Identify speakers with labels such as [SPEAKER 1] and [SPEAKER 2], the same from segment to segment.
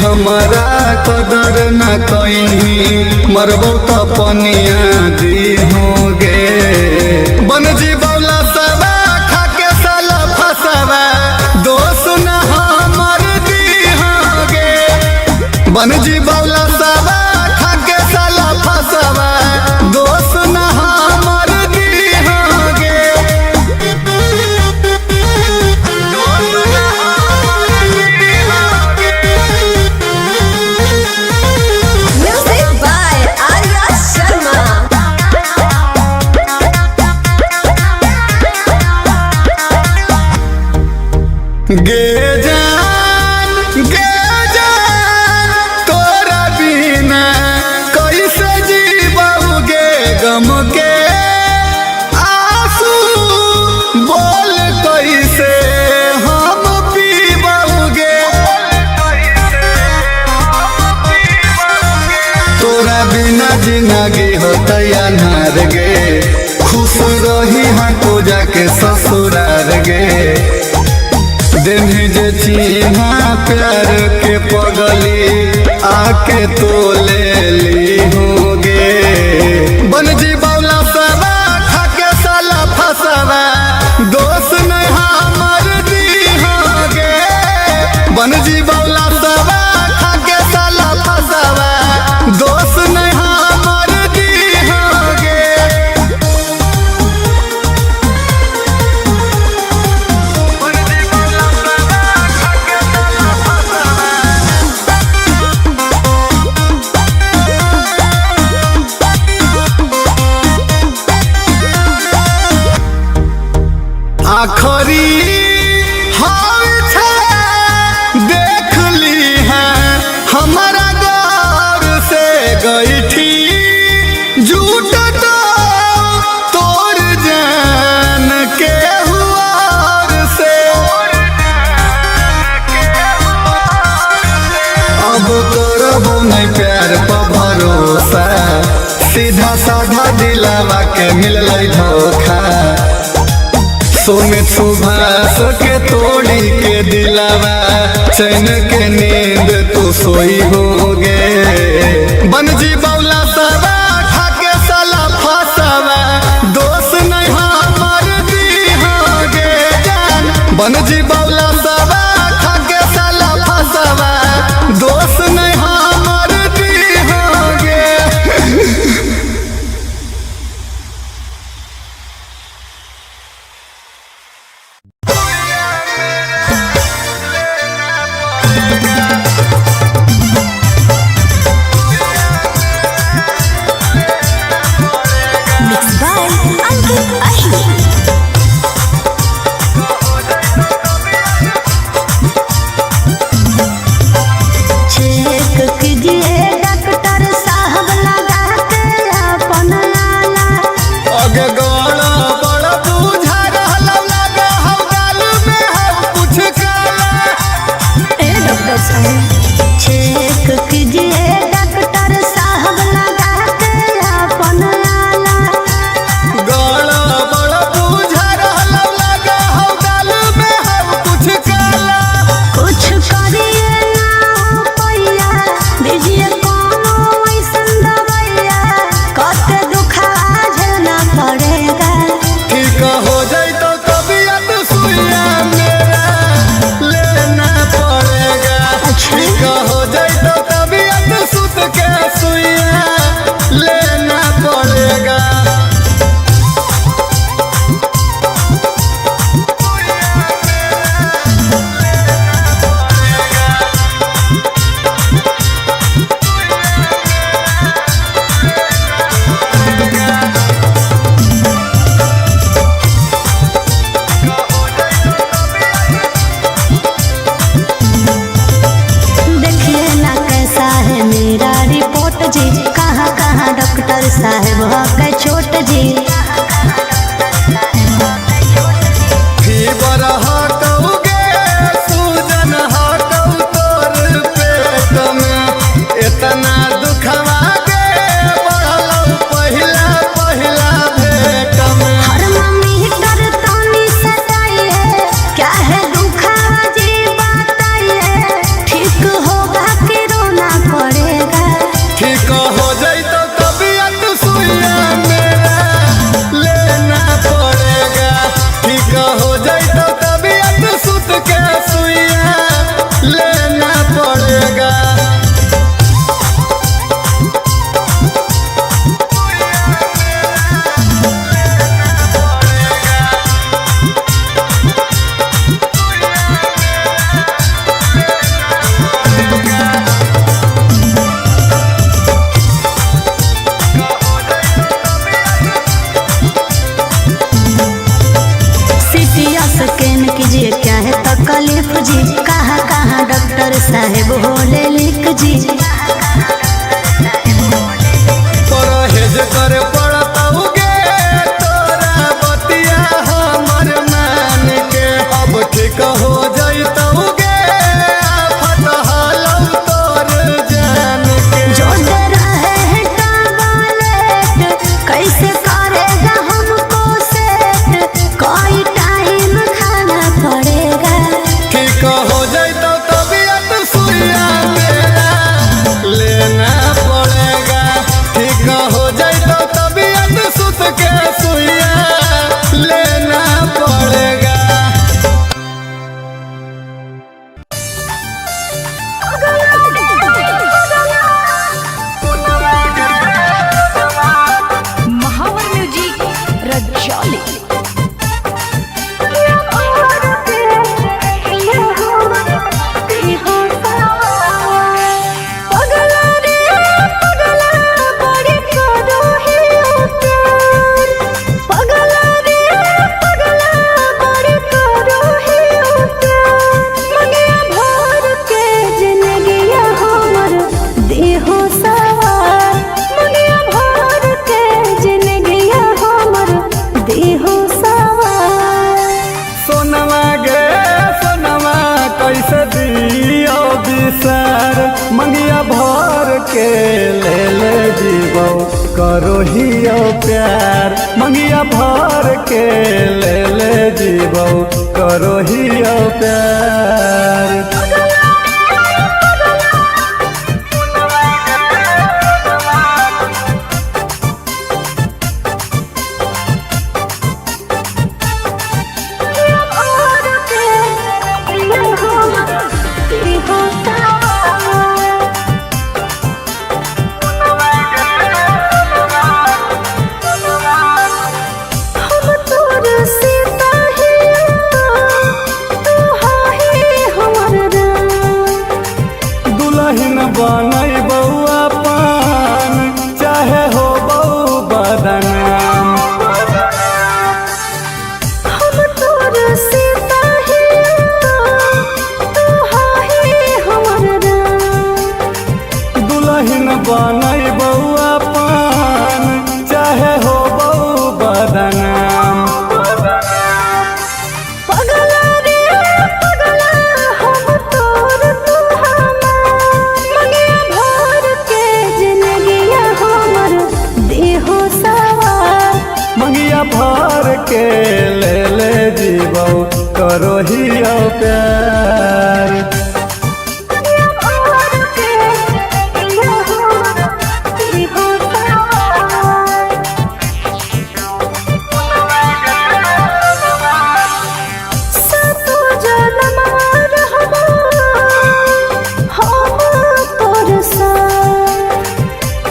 [SPEAKER 1] हमारा कदर न कहीं मरबो तो पनिया दी होगे बन जी बौला सबा खाके साला फसवा दोस्त न हमर दी होगे बन जी बौला सबा खाके साला फसवा दोस्त न हमर दी होगे गे जान तोरा बिना कैसे जीबोगे गम के आंसू बोल कैसे हम पीबोगे तोरा बिना जिंदगी होता अनहार गे खुश रही हाँ तो जाके ससुरार गे दिन जे चिन्हा प्यार के पगली आके तो ले ली होगे बन जी बौला सबा खाके साला फसवा दोस्त नहीं हमर दी होगे बन जी बौला सबा खाके साला फसवा दोस्त नहीं हमर दी होगे आखरी देख ली है हमारा गौर से गई थी झूठ तो तोड़ जान के हुआर से अब करबो नहीं प्यार पर भरोसा सीधा साधा दिलावा के मिल धोखा सोने सुभाष के तोड़ी के दिलावा चैन के नींद तो सोई होगे बन जी बौला सबा खाके साला फसवा दोस्त नहीं हमर दी होगे जान बन जी बौला सबा खाके साला फसवा दोस्त नहीं हमर दी होगे
[SPEAKER 2] Mixed by Ankit Ahi. साहेब होले लिख जी
[SPEAKER 1] परहेज करे पड़ताऊगे तोरा बतिया हमर मान के अब ठीक हो जाइतऊगे आफत हालौ तोर जान के
[SPEAKER 2] जो डरा है टॉयलेट कैसे करेगा हमको सेट कोई टाइम खाना पड़ेगा
[SPEAKER 1] ठीक हो जाइतो तबीयत सुइया तेरा लेना पड़ेगा ठीक हो जाइतो तबीयत सुत के सुइया लेना पड़ेगा
[SPEAKER 3] महावर म्यूजिक रजौली
[SPEAKER 1] सोनवा गे सोनवा कैसे दियो बिसर मंगिया भर के ले जीवो करो हियो प्यार मंगिया भर के ले जीवो करो हियो प्यार दुल्हन बनई बउआ पान चाहे हो बऊ बदनाम दुल्हन बनई बउआ पान चाहे हो बऊ बदनाम मंगिया भर के ले जीवो करो हियो प्यार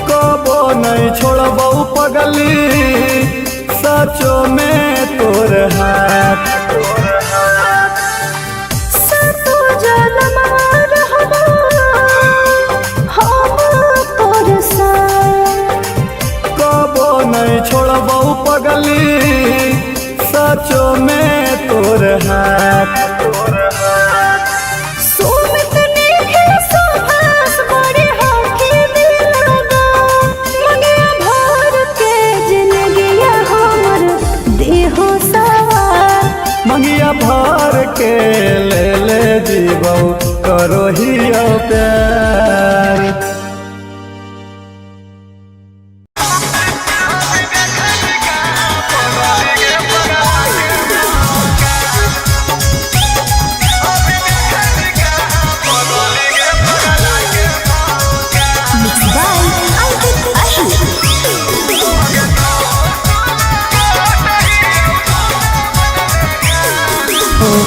[SPEAKER 1] कबो नहीं छोड़बौ पगली सचो में तोर हाथ कबो नहीं छोड़बौ पगली सचो में तोर हाथ मंगिया भर के ले जीवो करो हियो प्यार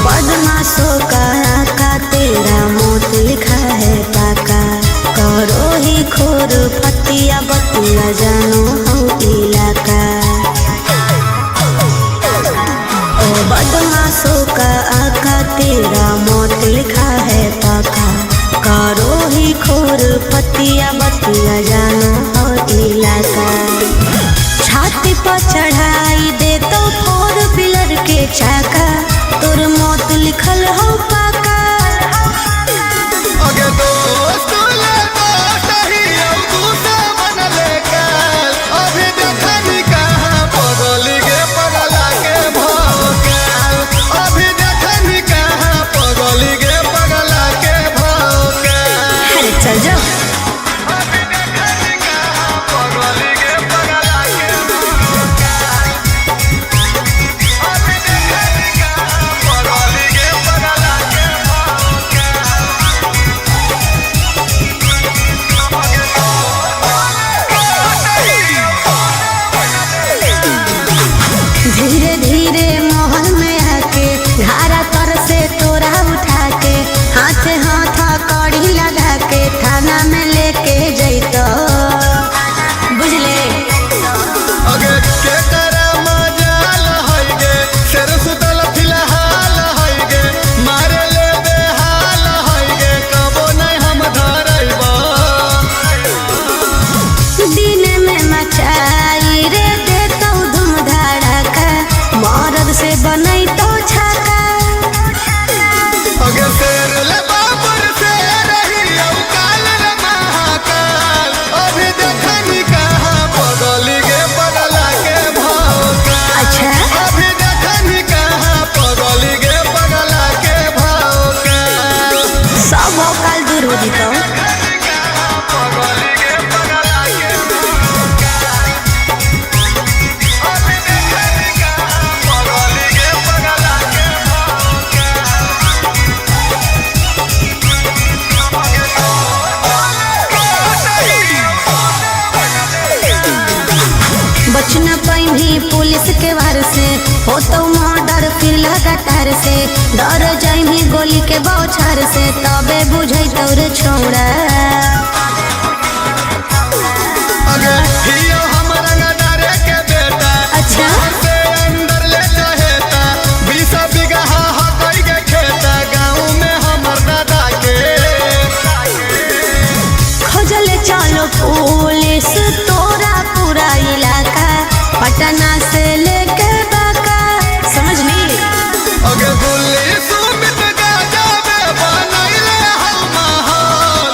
[SPEAKER 2] बदमाशों का तेरा मौत लिखा है पाका करो ही खोर फतिया बतिया जानो हो इलाका ओ बदमाशों का आका तेरा मौत लिखा है पाका करो ही खोर फतिया बतिया जानो हो इलाका छाती पर चढ़ाई दे तो 4 व्हीलर के चाका तोर मौत लिखल हो पाका
[SPEAKER 1] अगे
[SPEAKER 2] धीरे धीरे महल में आके धारा तर से तोरा उठा के हाथ हाथ कड़ी लगा के थाना में लेके जैतो बुझले।
[SPEAKER 1] अगे के करा मजाल होई गे शेर सुतल फिलहाल होई गे मारे ले बेहाल होई गे कबो नहीं हम धरैबा।
[SPEAKER 2] दिन में मचाई रे देतो धूम धड़का मरद से बनई तो छका।
[SPEAKER 1] अगे शेर ले बाबर से रही काल रे महाकाल अभी देखनी कहाँ पगली गे पगला के भौका।
[SPEAKER 2] अच्छा
[SPEAKER 1] अभी देखनी कहाँ पगली गे पगला के भौका।
[SPEAKER 2] सब भौकाल दूर हो जीतो। बचना पैनी पुलिस के वार से हो तो मर्डर फिर लगातार से डर जाइनी गोली के बौछार से तबे बुझै तोरे छोड़ा।
[SPEAKER 1] अगे हियो हम रंगदारे के बेटा
[SPEAKER 2] अच्छा
[SPEAKER 1] से अंदर ले चहेता 20 बीघा हकई के खेता गाँव में हमर दादा के।
[SPEAKER 2] खोजले चलो पुलिस तोरा पूरा इलाका पटना से लेके बाका समझ ली।
[SPEAKER 1] अगे गुल्ली सुमित गाजा में बनैले हम माहौल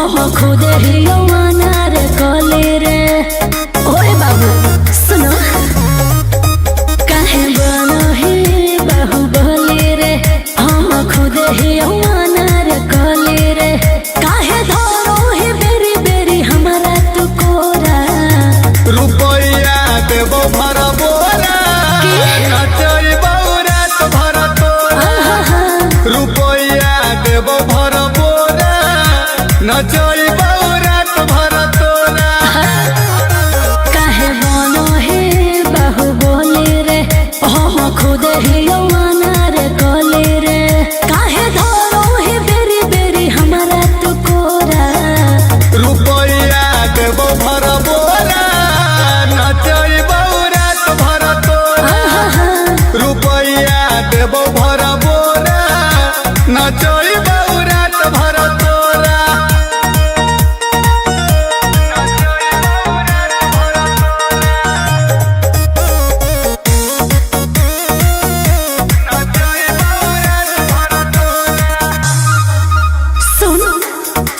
[SPEAKER 2] हम खुद ही अनार कले रे। ओए बाबू सुनो काहे बनो ही बाहुबली रे। हम खुद ही अनार कले रे। काहे धरो ही बेरी बेरी हमारा तू कोरा।
[SPEAKER 1] रुपया देबो भर बोरा नचई बौरात भर तोरा। रुपया देबो भर बोरा नचई बौरात भर तोरा।
[SPEAKER 2] काहे बनो हे बाहुबली रे। हम खुद ही अनार कले रे। काहे धरो हे बेरी बेरी हमारा तू कोरा।
[SPEAKER 1] रुपया देबो भर बोरा नचई बौरात भर तोरा। रुपया देबो भर बोरा नचई बौरात भर तोरा।
[SPEAKER 2] सुन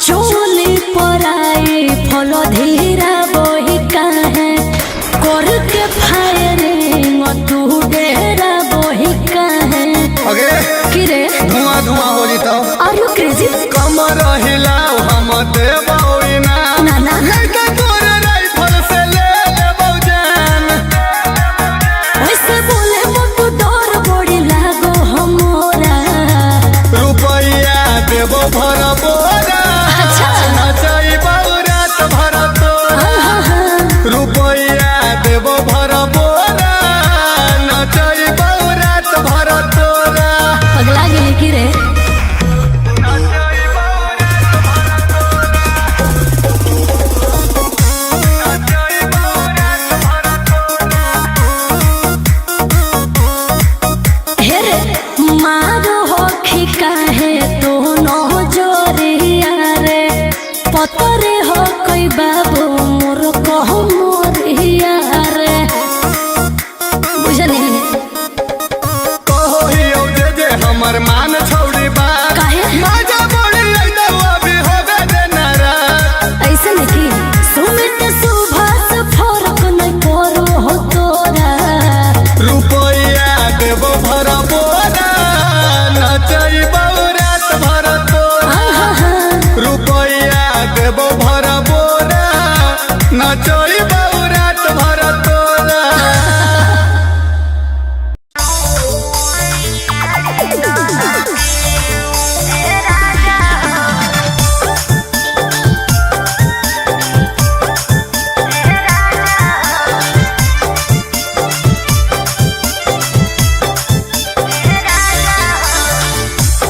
[SPEAKER 2] चोली पराई फल धीरा बही काहे करके फायरिंग तू डेरा बही काहे।
[SPEAKER 1] अगे
[SPEAKER 2] कि रे
[SPEAKER 1] धुआं धुआं हो तो
[SPEAKER 2] आर यू क्रेजी।
[SPEAKER 1] कमर हिलाओ हम देबो इना
[SPEAKER 2] ना ना
[SPEAKER 1] लड़का तोर राइफल से ले लेबो जान।
[SPEAKER 2] वैसे बोले मुझको डर बड़ी लागो हमरा।
[SPEAKER 1] रुपया देबो भर बोरा
[SPEAKER 2] अच्छा।
[SPEAKER 1] नचई बौरात भर तोरा। रुपया देबो भर बोरा नचई बौरात भर तोरा।
[SPEAKER 2] पगला गेली कि रे। हे रे मारो हो काहे तो नो जोरिया रे। पतरे हो कोई बाबू मोर कह मोरिया रे। बुझली
[SPEAKER 1] कहो हियो जे हमर मान छौड़ी बा।
[SPEAKER 2] काहे
[SPEAKER 1] माजा बोली लइदो अभी होबे देनारा।
[SPEAKER 2] ऐसे नहीं सुमित सुभाष फरक नहीं करो हो तोरा।
[SPEAKER 1] रुपया देबो भर बोरा नचई बौरात भर तोरा। रुपया देबो भर बोरा नचई बौरात भर तोरा।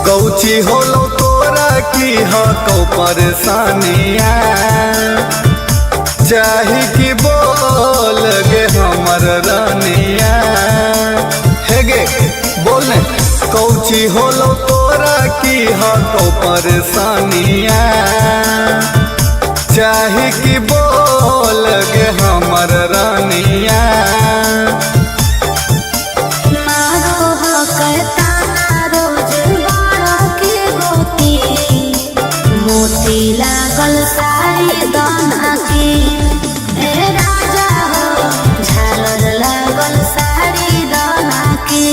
[SPEAKER 1] कौची होलो तोरा की हो कौ परेशानिया। चाही की बोल गे हमर रानिया। हे गे बोल ने कौची होलो तोरा की हो कौ परेशानिया। चाही की बोल गे हमर रानिया।
[SPEAKER 2] मारो हो कहता रोज बाड़ा के गोती। मोती लागल सारी दाना की। ए राजा हो झालर लागल सारी दाना की।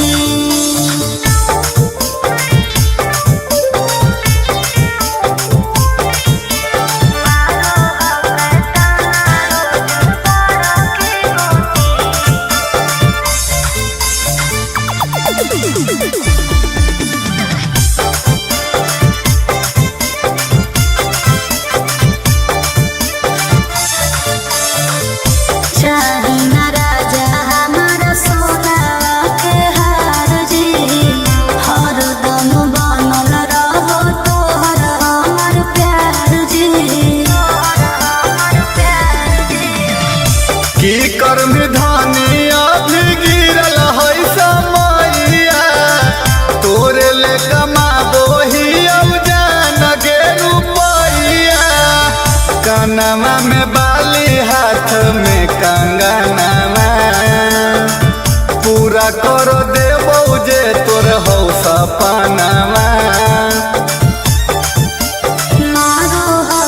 [SPEAKER 1] कानवा में बाली हाथ में कंगनवा पूरा कर देबो जे तोर हो सपनवा।
[SPEAKER 2] मारो हो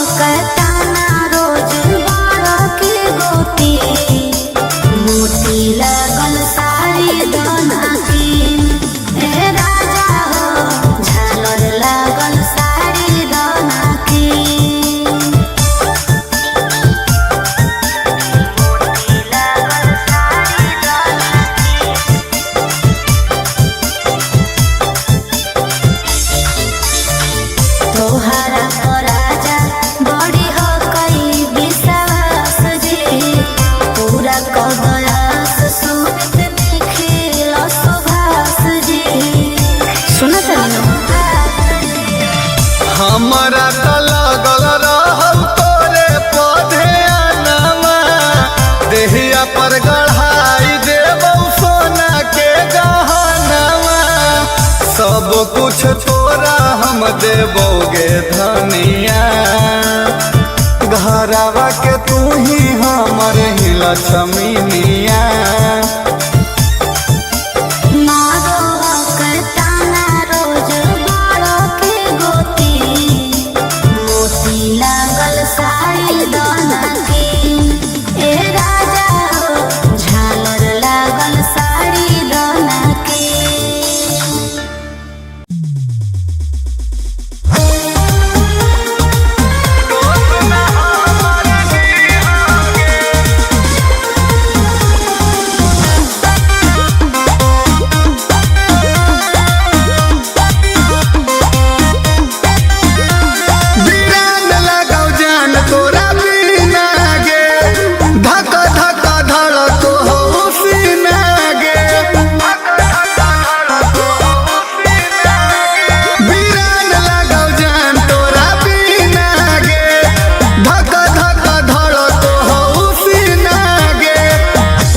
[SPEAKER 1] हम देबोगे धनिया घरवा के तू ही हमर ही लक्ष्मीनिया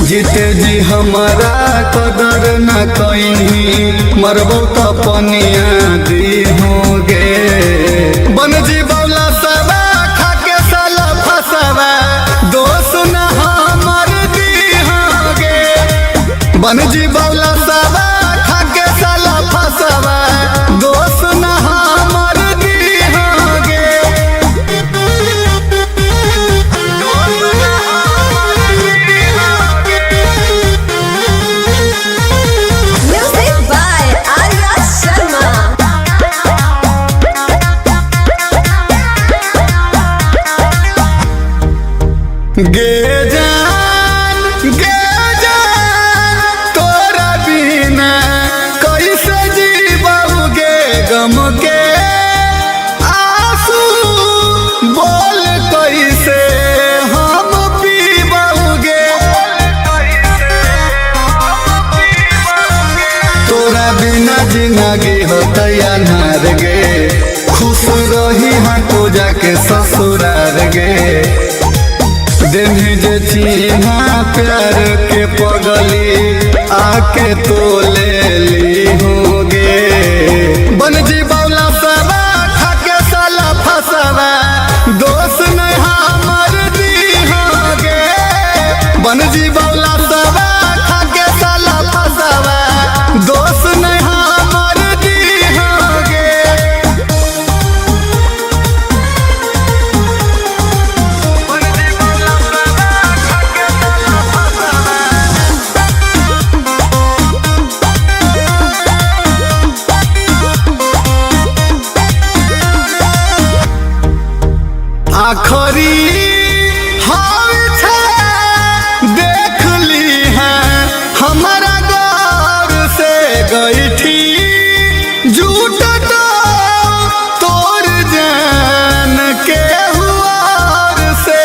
[SPEAKER 1] जीते जी हमारा कदर न कहीं मरबो तो पनिया दी होगे बन जी बौला सबा खाके साला फसवा दोस्त न हमर दी होगे बन जी बौला सबा खाके साला फसवा दोस्त न हमर दी होगे गे जान तोरा बिना कैसे जीबोगे गम के आंसू बोल कैसे हम पीबोगे तोरा बिना जिंदगी होता अनार गे खुश रही हाँ तो जाके ससुरार गे देनी जे चिन्हा प्यार के पगली आके तो ले ली होगे बन जी बौला सबा खाके साला फसवा दोस्त नहीं हमर दी होगे बन जी बौला सबा खाके साला फसवा दोस्त नहीं हमर दी होगे आखरी देख ली है हमारा गौर से गई थी झूठ तो तोड़ जान के हुआर से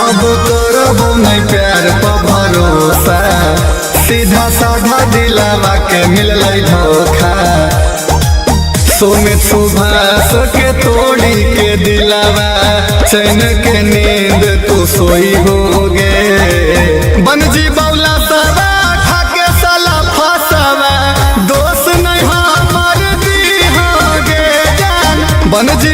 [SPEAKER 1] अब करबो नहीं प्यार पर भरोसा सीधा साधा दिलावा के मिल धोखा सोमित सुभाष के तोड़ी के दिलावा चैन के नींद तू सोई होगे बन जी बौला सबा खाके साला फसवा दोस्त नहीं हमर दी होगे बन जी